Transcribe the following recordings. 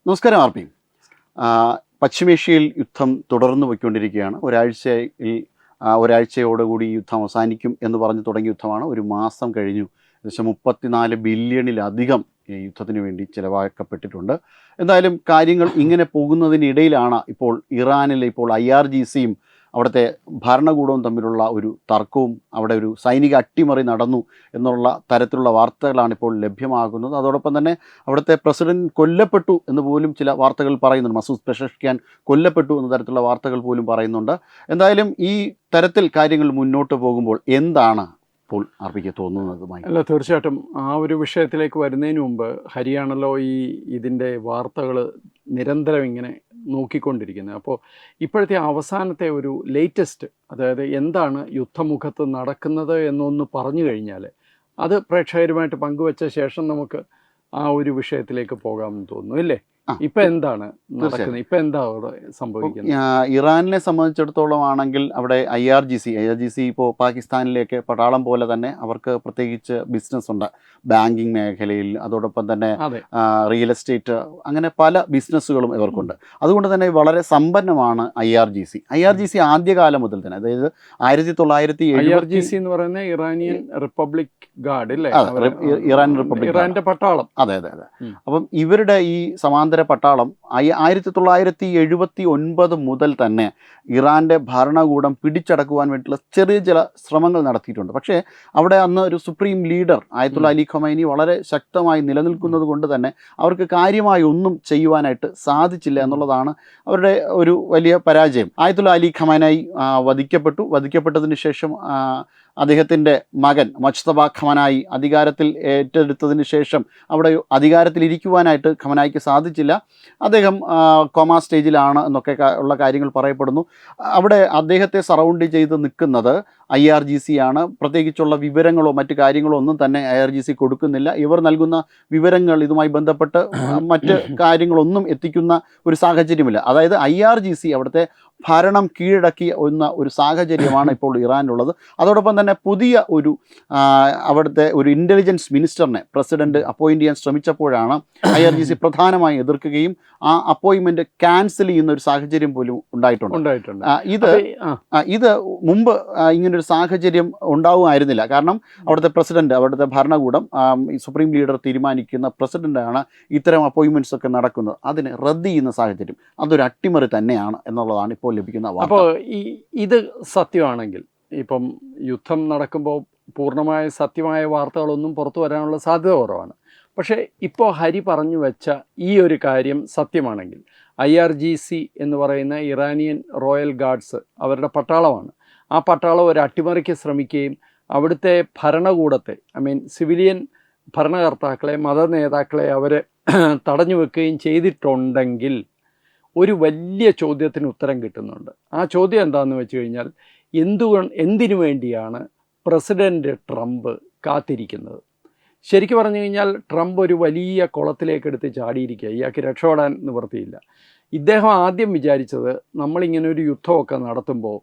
നമസ്കാരം R P. പശ്ചിമേഷ്യയിൽ യുദ്ധം തുടർന്നു പോയിക്കൊണ്ടിരിക്കുകയാണ്. ഒരാഴ്ചയോടുകൂടി ഈ യുദ്ധം അവസാനിക്കും എന്ന് പറഞ്ഞു തുടങ്ങിയ യുദ്ധമാണ്. ഒരു മാസം കഴിഞ്ഞു. ഏകദേശം 34 ബില്യണിലധികം ഈ യുദ്ധത്തിന് വേണ്ടി ചിലവാക്കപ്പെട്ടിട്ടുണ്ട്. എന്തായാലും കാര്യങ്ങൾ ഇങ്ങനെ പോകുന്നതിനിടയിലാണ് ഇപ്പോൾ ഇറാനിൽ IRGCയും അവിടുത്തെ ഭരണകൂടവും തമ്മിലുള്ള ഒരു തർക്കവും അവിടെ ഒരു സൈനിക അട്ടിമറി നടന്നു എന്നുള്ള തരത്തിലുള്ള വാർത്തകളാണ് ഇപ്പോൾ ലഭ്യമാകുന്നത്. അതോടൊപ്പം തന്നെ അവിടുത്തെ പ്രസിഡന്റ് കൊല്ലപ്പെട്ടു എന്ന് പോലും ചില വാർത്തകൾ പറയുന്നുണ്ട്. മസൂദ് പെഷഷ്കിയാൻ കൊല്ലപ്പെട്ടു എന്ന തരത്തിലുള്ള വാർത്തകൾ പോലും പറയുന്നുണ്ട്. എന്തായാലും ഈ തരത്തിൽ കാര്യങ്ങൾ മുന്നോട്ട് പോകുമ്പോൾ എന്താണ് ഇപ്പോൾ ആർപിക്ക് തോന്നുന്നതുമായി? അല്ല, തീർച്ചയായിട്ടും ആ ഒരു വിഷയത്തിലേക്ക് വരുന്നതിന് മുമ്പ് ഹരിയാണല്ലോ ഇതിൻ്റെ വാർത്തകൾ നിരന്തരം ഇങ്ങനെ നോക്കിക്കൊണ്ടിരിക്കുന്നത്. അപ്പോൾ ഇപ്പോഴത്തെ അവസാനത്തെ ഒരു ലേറ്റസ്റ്റ്, അതായത് എന്താണ് യുദ്ധമുഖത്ത് നടക്കുന്നത് എന്നൊന്ന് പറഞ്ഞു കഴിഞ്ഞാൽ അത് പ്രേക്ഷകരുമായിട്ട് പങ്കുവച്ച ശേഷം നമുക്ക് ആ ഒരു വിഷയത്തിലേക്ക് പോകാമെന്ന് തോന്നുന്നു, അല്ലേ? ഇപ്പം എന്താണ് നടക്കുന്നത്? ഇപ്പം എന്താ അവിടെ സംഭവിക്കുന്നത്? ഇറാനിനെ സംബന്ധിച്ചിടത്തോളം ആണെങ്കിൽ അവിടെ IRGC ഇപ്പോൾ പാകിസ്ഥാനിലേക്ക് പട്ടാളം പോലെ തന്നെ അവർക്ക് പ്രത്യേകിച്ച് ബിസിനസ് ഉണ്ട്. ബാങ്കിങ് മേഖലയിൽ, അതോടൊപ്പം തന്നെ റിയൽ എസ്റ്റേറ്റ്, അങ്ങനെ പല ബിസിനസ്സുകളും ഇവർക്കുണ്ട്. അതുകൊണ്ട് തന്നെ വളരെ സമ്പന്നമാണ് IRGC ആദ്യകാലം മുതൽ തന്നെ. അതായത് 1970 IRGC എന്ന് പറയുന്നത് ഇറാനിയൻ റിപ്പബ്ലിക് ഗാർഡ്, അല്ലേ? ഇറാൻ റിപ്പബ്ലിക്, ഇറാന്റെ പട്ടാളം. അതെ. അപ്പം ഇവരുടെ ഈ സമാന്തര പട്ടാളം 1979 മുതൽ തന്നെ ഇറാൻ്റെ ഭരണകൂടം പിടിച്ചടക്കുവാൻ വേണ്ടിയിട്ടുള്ള ചെറിയ ചില ശ്രമങ്ങൾ നടത്തിയിട്ടുണ്ട്. പക്ഷേ അവിടെ അന്ന് ഒരു സുപ്രീം ലീഡർ ആയത്തുള്ള അലി ഖമൈനി വളരെ ശക്തമായി നിലനിൽക്കുന്നത് കൊണ്ട് തന്നെ അവർക്ക് കാര്യമായി ഒന്നും ചെയ്യുവാനായിട്ട് സാധിച്ചില്ല എന്നുള്ളതാണ് അവരുടെ ഒരു വലിയ പരാജയം. ആയത്തുള്ള അലി ഖമൈനി വധിക്കപ്പെട്ടതിന് ശേഷം അദ്ദേഹത്തിൻ്റെ മകൻ മുജ്തബ ഖമനായി അധികാരത്തിൽ ഏറ്റെടുത്തതിന് ശേഷം അവിടെ അധികാരത്തിലിരിക്കുവാനായിട്ട് ഖമനായിക്ക് സാധിച്ചില്ല. അദ്ദേഹം കോമ സ്റ്റേജിലാണ് എന്നൊക്കെ ഉള്ള കാര്യങ്ങൾ പറയപ്പെടുന്നു. അവിടെ അദ്ദേഹത്തെ സറൗണ്ട് ചെയ്ത് നിൽക്കുന്നത് IRGC ആണ്. പ്രത്യേകിച്ചുള്ള വിവരങ്ങളോ മറ്റു കാര്യങ്ങളോ ഒന്നും തന്നെ IRGC കൊടുക്കുന്നില്ല. ഇവർ നൽകുന്ന വിവരങ്ങൾ ഇതുമായി ബന്ധപ്പെട്ട് മറ്റ് കാര്യങ്ങളൊന്നും എത്തിക്കുന്ന ഒരു സാഹചര്യമില്ല. അതായത് IRGC അവിടുത്തെ ഭരണം കീഴടക്കി ഒരു സാഹചര്യമാണ് ഇപ്പോൾ ഇറാനിലുള്ളത്. അതോടൊപ്പം തന്നെ പുതിയ അവിടുത്തെ ഒരു ഇൻ്റലിജൻസ് മിനിസ്റ്ററിനെ പ്രസിഡന്റ് അപ്പോയിൻ്റ് ചെയ്യാൻ ശ്രമിച്ചപ്പോഴാണ് IRGC പ്രധാനമായും എതിർക്കുകയും ആ അപ്പോയിൻമെൻറ്റ് ക്യാൻസൽ ചെയ്യുന്ന ഒരു സാഹചര്യം പോലും ഉണ്ടായിട്ടുണ്ട്. ഇത് മുമ്പ് ഇങ്ങനൊരു സാഹചര്യം ഉണ്ടാവുമായിരുന്നില്ല. കാരണം അവിടുത്തെ ഭരണകൂടം സുപ്രീം ലീഡർ തീരുമാനിക്കുന്ന പ്രസിഡന്റാണ് ഇത്തരം അപ്പോയിൻമെൻറ്റ്സ് ഒക്കെ നടക്കുന്നത്. അതിനെ റദ്ദ് ചെയ്യുന്ന സാഹചര്യം അതൊരു അട്ടിമറി തന്നെയാണ് എന്നുള്ളതാണ് ഇപ്പോൾ ലഭിക്കുന്ന വാർത്ത. അപ്പോൾ ഇത് സത്യമാണെങ്കിൽ, ഇപ്പം യുദ്ധം നടക്കുമ്പോൾ പൂർണ്ണമായ സത്യമായ വാർത്തകളൊന്നും പുറത്തു വരാനുള്ള സാധ്യത കുറവാണ്. പക്ഷേ ഇപ്പോൾ ഹരി പറഞ്ഞു വെച്ച ഈ ഒരു കാര്യം സത്യമാണെങ്കിൽ IRGC എന്ന് പറയുന്ന ഇറാനിയൻ റോയൽ ഗാർഡ്സ് അവരുടെ പട്ടാളമാണ്. ആ പട്ടാളം ഒരു അട്ടിമറിക്ക് ശ്രമിക്കുകയും അവിടുത്തെ ഭരണകൂടത്തെ, സിവിലിയൻ ഭരണകർത്താക്കളെ, മത നേതാക്കളെ അവരെ തടഞ്ഞു വെക്കുകയും ചെയ്തിട്ടുണ്ടെങ്കിൽ ഒരു വലിയ ചോദ്യത്തിന് ഉത്തരം കിട്ടുന്നുണ്ട്. ആ ചോദ്യം എന്താണെന്ന് വെച്ച് കഴിഞ്ഞാൽ, എന്തിനു വേണ്ടിയാണ് പ്രസിഡന്റ് ട്രംപ് കാത്തിരിക്കുന്നത്? ശരിക്കും പറഞ്ഞു കഴിഞ്ഞാൽ ട്രംപ് ഒരു വലിയ കുളത്തിലേക്ക് എടുത്ത് ചാടിയിരിക്കുക. ഇയാൾക്ക് രക്ഷപ്പെടാൻ നിവൃത്തിയില്ല. ഇദ്ദേഹം ആദ്യം വിചാരിച്ചത് നമ്മളിങ്ങനെ ഒരു യുദ്ധമൊക്കെ നടത്തുമ്പോൾ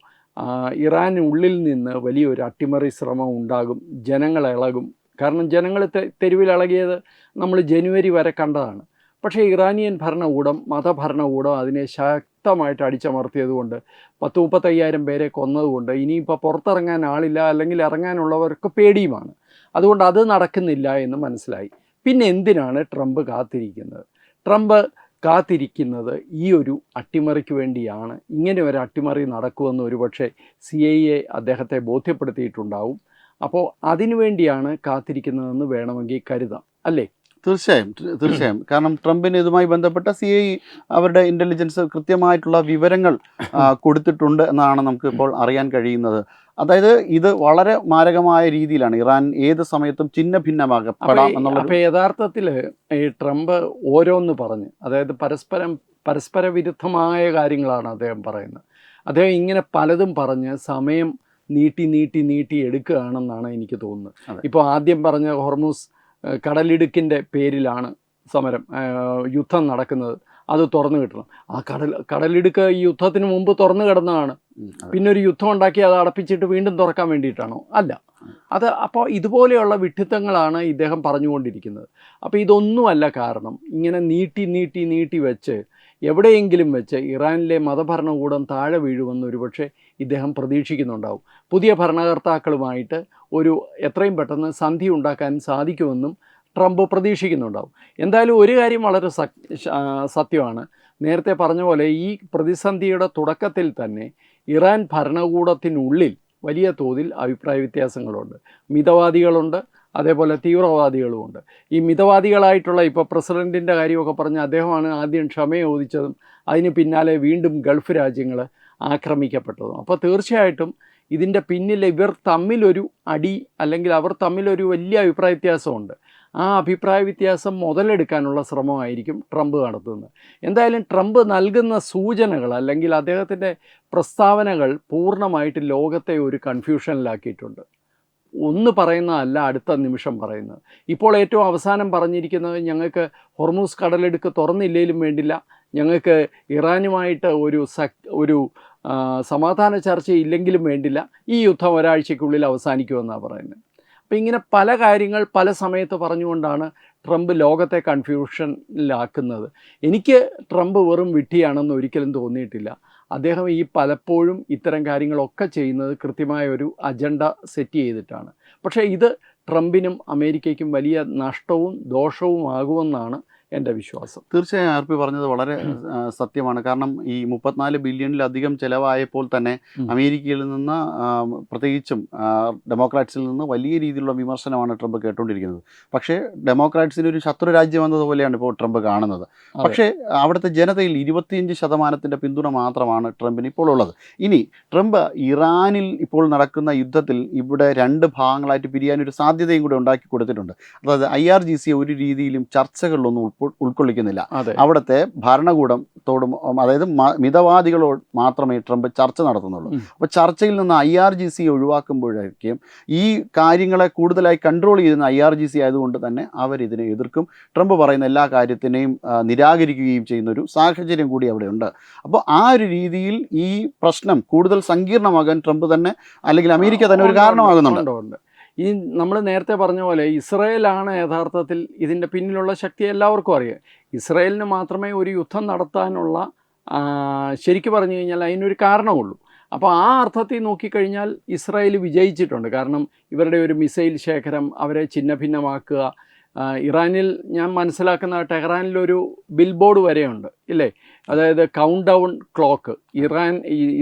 ഇറാനുള്ളിൽ നിന്ന് വലിയൊരു അട്ടിമറി ശ്രമം ഉണ്ടാകും, ജനങ്ങൾ ഇളകും. കാരണം ജനങ്ങൾ തെരുവിൽ ഇളകിയത് നമ്മൾ ജനുവരി വരെ കണ്ടതാണ്. പക്ഷേ ഇറാനിയൻ ഭരണകൂടം, മതഭരണകൂടം അതിനെ ശക്തമായിട്ട് അടിച്ചമർത്തിയതുകൊണ്ട് 30-35 പേരെ കൊന്നതുകൊണ്ട് ഇനിയിപ്പോൾ പുറത്തിറങ്ങാൻ ആളില്ല, അല്ലെങ്കിൽ ഇറങ്ങാനുള്ളവർക്ക് പേടിയുമാണ്. അതുകൊണ്ട് അത് നടക്കുന്നില്ല എന്ന് മനസ്സിലായി. പിന്നെ എന്തിനാണ് ട്രംപ് കാത്തിരിക്കുന്നത്? ട്രംപ് കാത്തിരിക്കുന്നത് ഈ ഒരു അട്ടിമറിക്ക് വേണ്ടിയാണ്. ഇങ്ങനെ ഒരു അട്ടിമറി നടക്കുമെന്ന് ഒരുപക്ഷെ CIA അദ്ദേഹത്തെ ബോധ്യപ്പെടുത്തിയിട്ടുണ്ടാവും. അപ്പോൾ അതിനു വേണ്ടിയാണ് കാത്തിരിക്കുന്നതെന്ന് വേണമെങ്കിൽ കരുതാം, അല്ലേ? തീർച്ചയായും. കാരണം ട്രംപിന് ഇതുമായി ബന്ധപ്പെട്ട CIA അവരുടെ ഇൻ്റലിജൻസ് കൃത്യമായിട്ടുള്ള വിവരങ്ങൾ കൊടുത്തിട്ടുണ്ട് എന്നാണ് നമുക്ക് ഇപ്പോൾ അറിയാൻ കഴിയുന്നത്. അതായത് ഇത് വളരെ മാരകമായ രീതിയിലാണ് ഇറാൻ ഏത് സമയത്തും ചിഹ്ന ഭിന്നമാകപ്പെടാം എന്നുള്ള. അപ്പോൾ യഥാർത്ഥത്തിൽ ഈ ട്രംപ് ഓരോന്ന് പറഞ്ഞ്, അതായത് പരസ്പര വിരുദ്ധമായ കാര്യങ്ങളാണ് അദ്ദേഹം പറയുന്നത്. അദ്ദേഹം ഇങ്ങനെ പലതും പറഞ്ഞ് സമയം നീട്ടി എടുക്കുകയാണെന്നാണ് എനിക്ക് തോന്നുന്നത്. ഇപ്പോൾ ആദ്യം പറഞ്ഞ ഹോർമൂസ് കടലിടുക്കിൻ്റെ പേരിലാണ് യുദ്ധം നടക്കുന്നത്, അത് തുറന്നു കിട്ടണം. ആ കടലിടുക്ക് ഈ യുദ്ധത്തിന് മുമ്പ് തുറന്നു കിടന്നതാണ്. പിന്നെ ഒരു യുദ്ധം ഉണ്ടാക്കി അത് അടപ്പിച്ചിട്ട് വീണ്ടും തുറക്കാൻ വേണ്ടിയിട്ടാണോ? അല്ല. അപ്പോൾ ഇതുപോലെയുള്ള വിഡ്ഢിത്തങ്ങളാണ് ഇദ്ദേഹം പറഞ്ഞുകൊണ്ടിരിക്കുന്നത്. അപ്പോൾ ഇതൊന്നുമല്ല കാരണം. ഇങ്ങനെ നീട്ടി വെച്ച് എവിടെയെങ്കിലും വെച്ച് ഇറാനിലെ മതഭരണകൂടം താഴെ വീഴുമെന്ന് ഒരുപക്ഷെ ഇദ്ദേഹം പ്രതീക്ഷിക്കുന്നുണ്ടാവും. പുതിയ ഭരണകർത്താക്കളുമായിട്ട് എത്രയും പെട്ടെന്ന് സന്ധി ഉണ്ടാക്കാൻ സാധിക്കുമെന്നും ട്രംപ് പ്രതീക്ഷിക്കുന്നുണ്ടാവും. എന്തായാലും ഒരു കാര്യം വളരെ സത്യമാണ്. നേരത്തെ പറഞ്ഞ പോലെ ഈ പ്രതിസന്ധിയുടെ തുടക്കത്തിൽ തന്നെ ഇറാൻ ഭരണകൂടത്തിനുള്ളിൽ വലിയ തോതിൽ അഭിപ്രായ വ്യത്യാസങ്ങളുണ്ട്. മിതവാദികളുണ്ട്, അതേപോലെ തീവ്രവാദികളുമുണ്ട്. ഈ മിതവാദികളായിട്ടുള്ള ഇപ്പോൾ പ്രസിഡൻറ്റിൻ്റെ കാര്യമൊക്കെ പറഞ്ഞ് അദ്ദേഹമാണ് ആദ്യം ക്ഷമ ചോദിച്ചതും അതിന് പിന്നാലെ വീണ്ടും ഗൾഫ് രാജ്യങ്ങൾ ആക്രമിക്കപ്പെട്ടതും. അപ്പോൾ തീർച്ചയായിട്ടും ഇതിൻ്റെ പിന്നിൽ ഇവർ തമ്മിലൊരു അടി അല്ലെങ്കിൽ അവർ തമ്മിലൊരു വലിയ അഭിപ്രായ വ്യത്യാസമുണ്ട്. ആ അഭിപ്രായ വ്യത്യാസം മുതലെടുക്കാനുള്ള ശ്രമമായിരിക്കും ട്രംപ് നടത്തുന്നത്. എന്തായാലും ട്രംപ് നൽകുന്ന സൂചനകൾ അല്ലെങ്കിൽ അദ്ദേഹത്തിൻ്റെ പ്രസ്താവനകൾ പൂർണ്ണമായിട്ട് ലോകത്തെ ഒരു കൺഫ്യൂഷനിലാക്കിയിട്ടുണ്ട്. ഒന്ന് പറയുന്നതല്ല അടുത്ത നിമിഷം പറയുന്നത്. ഇപ്പോൾ ഏറ്റവും അവസാനം പറഞ്ഞിരിക്കുന്നത് ഞങ്ങൾക്ക് ഹോർമൂസ് കടലിടുക്ക് തുറന്നില്ലെങ്കിലും വേണ്ടില്ല, ഞങ്ങൾക്ക് ഇറാനുമായിട്ട് ഒരു സമാധാന ചർച്ച ഇല്ലെങ്കിലും വേണ്ടില്ല, ഈ യുദ്ധം ഒരാഴ്ചയ്ക്കുള്ളിൽ അവസാനിക്കുമെന്നാണ് പറയുന്നത്. അപ്പോൾ ഇങ്ങനെ പല കാര്യങ്ങൾ പല സമയത്ത് പറഞ്ഞുകൊണ്ടാണ് ട്രംപ് ലോകത്തെ കൺഫ്യൂഷനിലാക്കുന്നത്. എനിക്ക് ട്രംപ് വെറും വിഡ്ഢിയാണെന്ന് ഒരിക്കലും തോന്നിയിട്ടില്ല. അദ്ദേഹം പലപ്പോഴും ഇത്തരം കാര്യങ്ങളൊക്കെ ചെയ്യുന്നത് കൃത്യമായ ഒരു അജണ്ട സെറ്റ് ചെയ്തിട്ടാണ്. പക്ഷേ ഇത് ട്രംപിനും അമേരിക്കയ്ക്കും വലിയ നഷ്ടവും ദോഷവുമാകുമെന്നാണ് എൻ്റെ വിശ്വാസം. തീർച്ചയായും ആർപി പറഞ്ഞത് വളരെ സത്യമാണ്. കാരണം ഈ 34 ബില്യണിലധികം ചിലവായപ്പോൾ തന്നെ അമേരിക്കയിൽ നിന്ന് പ്രത്യേകിച്ചും ഡെമോക്രാറ്റ്സിൽ നിന്ന് വലിയ രീതിയിലുള്ള വിമർശനമാണ് ട്രംപ് കേട്ടുകൊണ്ടിരിക്കുന്നത്. പക്ഷേ ഡെമോക്രാറ്റ്സിന് ഒരു ശത്രു രാജ്യം എന്നതുപോലെയാണ് ഇപ്പോൾ ട്രംപ് കാണുന്നത്. പക്ഷേ അവിടുത്തെ ജനതയിൽ 25% പിന്തുണ മാത്രമാണ് ട്രംപിന് ഇപ്പോൾ ഉള്ളത്. ഇനി ട്രംപ് ഇറാനിൽ ഇപ്പോൾ നടക്കുന്ന യുദ്ധത്തിൽ ഇവിടെ 2 ഭാഗങ്ങളായിട്ട് പിരിയാനൊരു സാധ്യതയും കൂടെ ഉണ്ടാക്കി കൊടുത്തിട്ടുണ്ട്. അതായത് IRGC ഒരു രീതിയിലും ചർച്ചകളിലൊന്നും ഉൾക്കൊള്ളിക്കുന്നില്ല. അവിടുത്തെ ഭരണകൂടത്തോടും അതായത് മിതവാദികളോട് മാത്രമേ ട്രംപ് ചർച്ച നടത്തുന്നുള്ളൂ. അപ്പോൾ ചർച്ചയിൽ നിന്ന് IRGC ഒഴിവാക്കുമ്പോഴേക്കും ഈ കാര്യങ്ങളെ കൂടുതലായി കൺട്രോൾ ചെയ്യുന്ന IRGC ആയതുകൊണ്ട് തന്നെ അവരിതിനെ എതിർക്കും. ട്രംപ് പറയുന്ന എല്ലാ കാര്യത്തിനെയും നിരാകരിക്കുകയും ചെയ്യുന്ന ഒരു സാഹചര്യം കൂടി അവിടെയുണ്ട്. അപ്പോൾ ആ ഒരു രീതിയിൽ ഈ പ്രശ്നം കൂടുതൽ സങ്കീർണമാകാൻ ട്രംപ് തന്നെ അല്ലെങ്കിൽ അമേരിക്ക തന്നെ ഒരു കാരണമാകുന്നുണ്ട്. ഈ നമ്മൾ നേരത്തെ പറഞ്ഞ പോലെ ഇസ്രായേലാണ് യഥാർത്ഥത്തിൽ ഇതിൻ്റെ പിന്നിലുള്ള ശക്തി എല്ലാവർക്കും അറിയാം. ഇസ്രായേലിന് മാത്രമേ ഒരു യുദ്ധം നടത്താനുള്ള ശരിക്കും പറഞ്ഞു കഴിഞ്ഞാൽ അതിനൊരു കാരണമുള്ളൂ. അപ്പോൾ ആ അർത്ഥത്തിൽ നോക്കിക്കഴിഞ്ഞാൽ ഇസ്രായേൽ വിജയിച്ചിട്ടുണ്ട്. കാരണം ഇവരുടെ ഒരു മിസൈൽ ശേഖരം അവരെ ഛിന്നഭിന്നമാക്കുക. ഇറാനിൽ ഞാൻ മനസ്സിലാക്കുന്ന ടെഹ്റാനിലൊരു ബിൽ ബോർഡ് വരെയുണ്ട് ഇല്ലേ, അതായത് കൗണ്ട് ഡൗൺ ക്ലോക്ക്.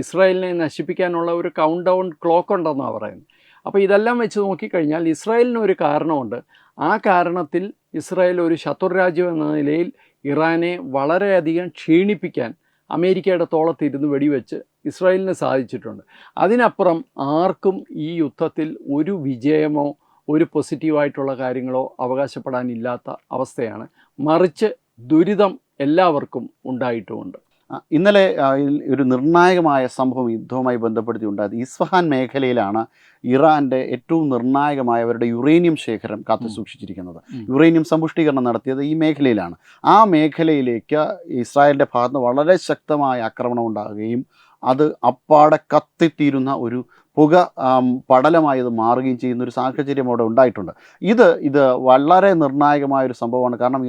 ഇസ്രായേലിനെ നശിപ്പിക്കാനുള്ള ഒരു കൗണ്ട് ഡൗൺ ക്ലോക്ക് ഉണ്ടെന്നാണ് പറയുന്നത്. അപ്പോൾ ഇതെല്ലാം വെച്ച് നോക്കിക്കഴിഞ്ഞാൽ ഇസ്രായേലിന് ഒരു കാരണമുണ്ട്. ആ കാരണത്തിൽ ഇസ്രായേൽ ഒരു ശത്രുരാജ്യം എന്ന നിലയിൽ ഇറാനെ വളരെയധികം ക്ഷീണിപ്പിക്കാൻ അമേരിക്കയുടെ തോളത്തിരുന്ന് വെടിവെച്ച് ഇസ്രായേലിന് സാധിച്ചിട്ടുണ്ട്. അതിനപ്പുറം ആർക്കും ഈ യുദ്ധത്തിൽ ഒരു വിജയമോ ഒരു പോസിറ്റീവായിട്ടുള്ള കാര്യങ്ങളോ അവകാശപ്പെടാനില്ലാത്ത അവസ്ഥയാണ്. മറിച്ച് ദുരിതം എല്ലാവർക്കും ഉണ്ടായിട്ടുമുണ്ട്. ഇന്നലെ ഒരു നിർണായകമായ സംഭവം യുദ്ധവുമായി ബന്ധപ്പെടുത്തി ഉണ്ടായത് ഇസ്ഫഹാൻ മേഖലയിലാണ്. ഇറാൻ്റെ ഏറ്റവും നിർണായകമായ അവരുടെ യുറേനിയം ശേഖരം കാത്തു സൂക്ഷിച്ചിരിക്കുന്നത്. യുറേനിയം സമ്പുഷ്ടീകരണം നടത്തിയത് ഈ മേഖലയിലാണ്. ആ മേഖലയിലേക്ക് ഇസ്രായേലിൻ്റെ ഭാഗത്ത് വളരെ ശക്തമായ ആക്രമണം ഉണ്ടാകുകയും അത് അപ്പാടെ കത്തിത്തീരുന്ന ഒരു പുക പടലമായി അത് മാറുകയും ചെയ്യുന്ന ഒരു സാഹചര്യം അവിടെ ഉണ്ടായിട്ടുണ്ട്. ഇത് വളരെ നിർണായകമായൊരു സംഭവമാണ്. കാരണം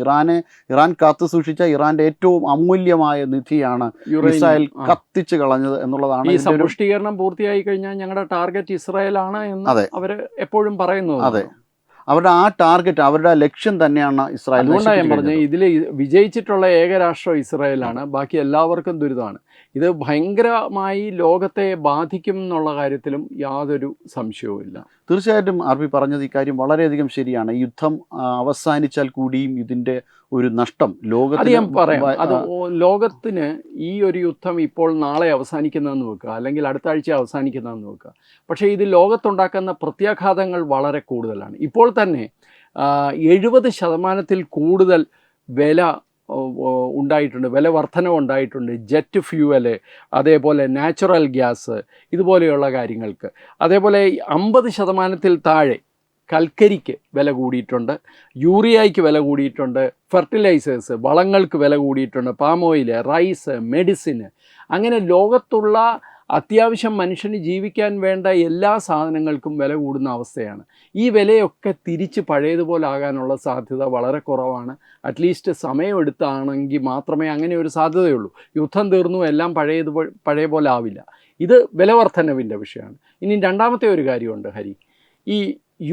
ഇറാൻ കാത്തു സൂക്ഷിച്ച ഇറാൻ്റെ ഏറ്റവും അമൂല്യമായ നിധിയാണ് ഇസ്രായേൽ കത്തിച്ച് കളഞ്ഞത് എന്നുള്ളതാണ്. ഈ സമ്പുഷ്ടീകരണം പൂർത്തിയായി കഴിഞ്ഞാൽ ഞങ്ങളുടെ ടാർഗറ്റ് ഇസ്രായേലാണ് എന്ന് അവർ എപ്പോഴും പറയുന്നു. അതെ, അവരുടെ ആ ടാർഗറ്റ്, അവരുടെ ലക്ഷ്യം തന്നെയാണ് ഇസ്രായേൽ. അതുകൊണ്ടാണ് ഞാൻ പറഞ്ഞത് ഇതിൽ വിജയിച്ചിട്ടുള്ള ഏകരാഷ്ട്രം ഇസ്രായേലാണ്, ബാക്കി എല്ലാവർക്കും ദുരിതമാണ്. ഇത് ഭയങ്കരമായി ലോകത്തെ ബാധിക്കും എന്നുള്ള കാര്യത്തിലും യാതൊരു സംശയവുമില്ല. തീർച്ചയായിട്ടും ആർപി പറഞ്ഞത് ഇക്കാര്യം വളരെയധികം ശരിയാണ്. യുദ്ധം അവസാനിച്ചാൽ കൂടിയും ഇതിൻ്റെ ഒരു നഷ്ടം ലോകത്തിന് ഈ ഒരു യുദ്ധം ഇപ്പോൾ നാളെ അവസാനിക്കുന്നതെന്ന് വെക്കുക, അല്ലെങ്കിൽ അടുത്ത ആഴ്ച അവസാനിക്കുന്നതെന്ന് വെക്കുക. പക്ഷേ ഇത് ലോകത്തുണ്ടാക്കുന്ന പ്രത്യാഘാതങ്ങൾ വളരെ കൂടുതലാണ്. ഇപ്പോൾ തന്നെ 70% കൂടുതൽ വില ഉണ്ടായിട്ടുണ്ട്, വില വർധനവുണ്ടായിട്ടുണ്ട്. ജെറ്റ് ഫ്യൂവല്, അതേപോലെ നാച്ചുറൽ ഗ്യാസ്, ഇതുപോലെയുള്ള കാര്യങ്ങൾക്ക്. അതേപോലെ 50% താഴെ കൽക്കരിക്ക് വില കൂടിയിട്ടുണ്ട്, യൂറിയയ്ക്ക് വില കൂടിയിട്ടുണ്ട്, ഫെർട്ടിലൈസേഴ്സ് വളങ്ങൾക്ക് വില കൂടിയിട്ടുണ്ട്, പാം ഓയിൽ, റൈസ്, മെഡിസിന്. അങ്ങനെ ലോകത്തുള്ള അത്യാവശ്യം മനുഷ്യന് ജീവിക്കാൻ വേണ്ട എല്ലാ സാധനങ്ങൾക്കും വില കൂടുന്ന അവസ്ഥയാണ്. ഈ വിലയൊക്കെ തിരിച്ച് പഴയതുപോലെ ആകാനുള്ള സാധ്യത വളരെ കുറവാണ്. അറ്റ്ലീസ്റ്റ് സമയമെടുത്താണെങ്കിൽ മാത്രമേ അങ്ങനെ ഒരു സാധ്യതയുള്ളൂ. യുദ്ധം തീർന്നു എല്ലാം പഴയ പോലെ ആവില്ല. ഇത് വിലവർദ്ധനവിൻ്റെ വിഷയമാണ്. ഇനി രണ്ടാമത്തെ ഒരു കാര്യമുണ്ട് ഹരി. ഈ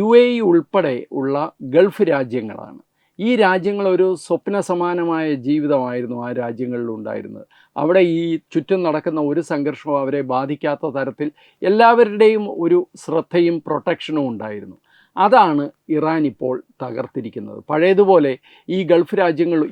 UAE ഉൾപ്പെടെ ഉള്ള ഗൾഫ് രാജ്യങ്ങളാണ്. ഈ രാജ്യങ്ങളൊരു സ്വപ്ന സമാനമായ ജീവിതമായിരുന്നു ആ രാജ്യങ്ങളിലുണ്ടായിരുന്നത്. അവിടെ ഈ ചുറ്റും നടക്കുന്ന ഒരു സംഘർഷവും അവരെ ബാധിക്കാത്ത തരത്തിൽ എല്ലാവരുടെയും ഒരു ശ്രദ്ധയും പ്രൊട്ടക്ഷനും ഉണ്ടായിരുന്നു. അതാണ് ഇറാൻ ഇപ്പോൾ തകർത്തിരിക്കുന്നത്. പഴയതുപോലെ ഈ ഗൾഫ് രാജ്യങ്ങൾ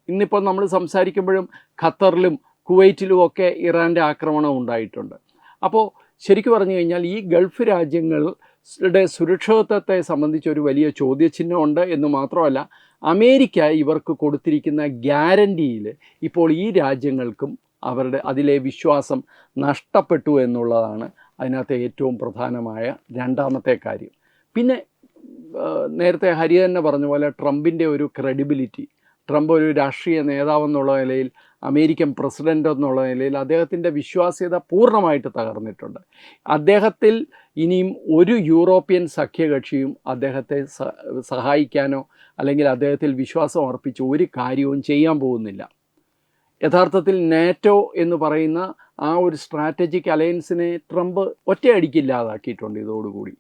ഇന്നിപ്പോൾ നമ്മൾ സംസാരിക്കുമ്പോഴും ഖത്തറിലും കുവൈറ്റിലും ഒക്കെ ഇറാൻ്റെ ആക്രമണം ഉണ്ടായിട്ടുണ്ട്. അപ്പോൾ ശരിക്കും പറഞ്ഞു കഴിഞ്ഞാൽ ഈ ഗൾഫ് രാജ്യങ്ങളുടെ സുരക്ഷിതത്വത്തെ സംബന്ധിച്ചൊരു വലിയ ചോദ്യചിഹ്നമുണ്ട് എന്ന് മാത്രമല്ല, അമേരിക്ക ഇവർക്ക് കൊടുത്തിരിക്കുന്ന ഗ്യാരണ്ടിയിൽ ഇപ്പോൾ ഈ രാജ്യങ്ങൾക്കും അതിലെ വിശ്വാസം നഷ്ടപ്പെട്ടു എന്നുള്ളതാണ് അതിനകത്തെ ഏറ്റവും പ്രധാനമായ രണ്ടാമത്തെ കാര്യം. പിന്നെ നേരത്തെ ഹരി തന്നെ പറഞ്ഞ പോലെ ട്രംപിൻ്റെ ഒരു ക്രെഡിബിലിറ്റി, ട്രംപ് ഒരു രാഷ്ട്രീയ നേതാവെന്നുള്ള നിലയിൽ, അമേരിക്കൻ പ്രസിഡൻ്റ് എന്നുള്ള നിലയിൽ അദ്ദേഹത്തിൻ്റെ വിശ്വാസ്യത പൂർണ്ണമായിട്ട് തകർന്നിട്ടുണ്ട്. അദ്ദേഹത്തിൽ ഇനിയും ഒരു യൂറോപ്യൻ സഖ്യകക്ഷിയും അദ്ദേഹത്തെ സഹായിക്കാനോ അല്ലെങ്കിൽ അദ്ദേഹത്തിൽ വിശ്വാസം അർപ്പിച്ച് ഒരു കാര്യവും ചെയ്യാൻ പോകുന്നില്ല. യഥാർത്ഥത്തിൽ നാറ്റോ എന്ന് പറയുന്ന ആ ഒരു സ്ട്രാറ്റജിക് അലയൻസിനെ ട്രംപ് ഒറ്റയടിക്കില്ലാതാക്കിയിട്ടുണ്ട് ഇതോടുകൂടി.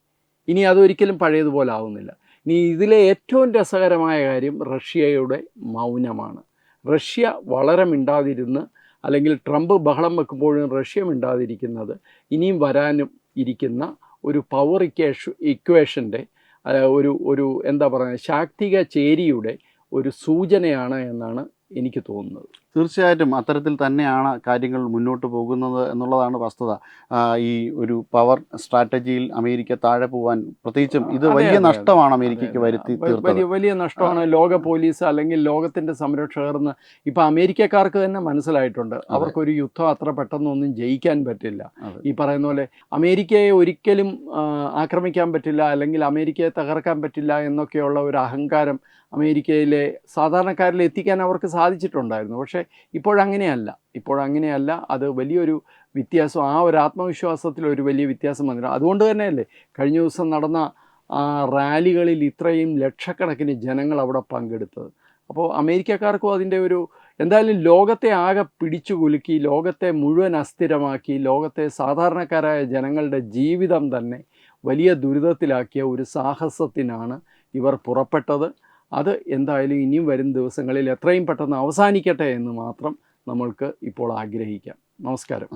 ഇനി അതൊരിക്കലും പഴയതുപോലെ ആവുന്നില്ല. ഇനി ഇതിലെ ഏറ്റവും രസകരമായ കാര്യം റഷ്യയുടെ മൗനമാണ്. റഷ്യ വളരെ മിണ്ടാതിരുന്ന്, അല്ലെങ്കിൽ ട്രംപ് ബഹളം വെക്കുമ്പോഴും റഷ്യ മിണ്ടാതിരിക്കുന്നത് ഇനിയും വരാനും ഇരിക്കുന്ന ഒരു പവർ ഇക്വേഷൻ്റെ ഒരു എന്താ പറയുക, ശാക്തിക ചേരിയുടെ ഒരു സൂചനയാണ് എന്നാണ് എനിക്ക് തോന്നുന്നത്. തീർച്ചയായിട്ടും അത്തരത്തിൽ തന്നെയാണ് കാര്യങ്ങൾ മുന്നോട്ട് പോകുന്നത് എന്നുള്ളതാണ് വസ്തുത. ഈ ഒരു പവർ സ്ട്രാറ്റജിയിൽ അമേരിക്ക താഴെ പോകാൻ പ്രത്യേകിച്ചും ഇത് വലിയ നഷ്ടമാണ് അമേരിക്കയ്ക്ക് വരുത്തി തീർത്തത്. വലിയ നഷ്ടമാണ്. ലോക പോലീസ് അല്ലെങ്കിൽ ലോകത്തിൻ്റെ സംരക്ഷകർ എന്ന് ഇപ്പം അമേരിക്കക്കാർക്ക് തന്നെ മനസ്സിലായിട്ടുണ്ട്. അവർക്കൊരു യുദ്ധം അത്ര പെട്ടെന്നൊന്നും ജയിക്കാൻ പറ്റില്ല. ഈ പറയുന്ന പോലെ അമേരിക്കയെ ഒരിക്കലും ആക്രമിക്കാൻ പറ്റില്ല, അല്ലെങ്കിൽ അമേരിക്കയെ തകർക്കാൻ പറ്റില്ല എന്നൊക്കെയുള്ള ഒരു അഹങ്കാരം അമേരിക്കയിലെ സാധാരണക്കാരിൽ എത്തിക്കാൻ അവർക്ക് സാധിച്ചിട്ടുണ്ടായിരുന്നു. പക്ഷേ ഇപ്പോഴങ്ങനെയല്ല. അത് വലിയൊരു വ്യത്യാസം, ആ ഒരു ആത്മവിശ്വാസത്തിൽ ഒരു വലിയ വ്യത്യാസം വന്നിട്ടുണ്ട്. അതുകൊണ്ട് തന്നെയല്ലേ കഴിഞ്ഞ ദിവസം നടന്ന റാലികളിൽ ഇത്രയും ലക്ഷക്കണക്കിന് ജനങ്ങൾ അവിടെ പങ്കെടുത്തത്. അപ്പോൾ അമേരിക്കക്കാർക്കും അതിൻ്റെ എന്തായാലും ലോകത്തെ ആകെ പിടിച്ചു കുലുക്കി, ലോകത്തെ മുഴുവൻ അസ്ഥിരമാക്കി, ലോകത്തെ സാധാരണക്കാരായ ജനങ്ങളുടെ ജീവിതം തന്നെ വലിയ ദുരിതത്തിലാക്കിയ ഒരു സാഹസത്തിനാണ് ഇവർ പുറപ്പെട്ടത്. അത് എന്തായാലും ഇനിയും വരും ദിവസങ്ങളിൽ എത്രയും പെട്ടെന്ന് അവസാനിക്കട്ടെ എന്ന് മാത്രം നമ്മൾക്ക് ഇപ്പോൾ ആഗ്രഹിക്കാം. നമസ്കാരം.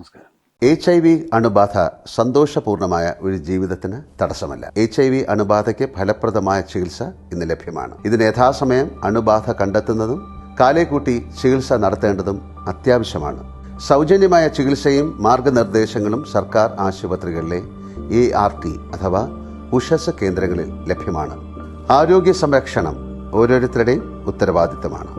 HIV അണുബാധ സന്തോഷപൂർണമായ ഒരു ജീവിതത്തിന് തടസ്സമല്ല. HIV അണുബാധയ്ക്ക് ഫലപ്രദമായ ചികിത്സ ഇന്ന് ലഭ്യമാണ്. ഇതിന് യഥാസമയം അണുബാധ കണ്ടെത്തുന്നതും കാലേക്കൂട്ടി ചികിത്സ നടത്തേണ്ടതും അത്യാവശ്യമാണ്. സൗജന്യമായ ചികിത്സയും മാർഗനിർദ്ദേശങ്ങളും സർക്കാർ ആശുപത്രികളിലെ ART അഥവാ ഉഷസ് കേന്ദ്രങ്ങളിൽ ലഭ്യമാണ്. ആരോഗ്യ സംരക്ഷണം ഓരോരുത്തരുടെയും ഉത്തരവാദിത്തമാണ്.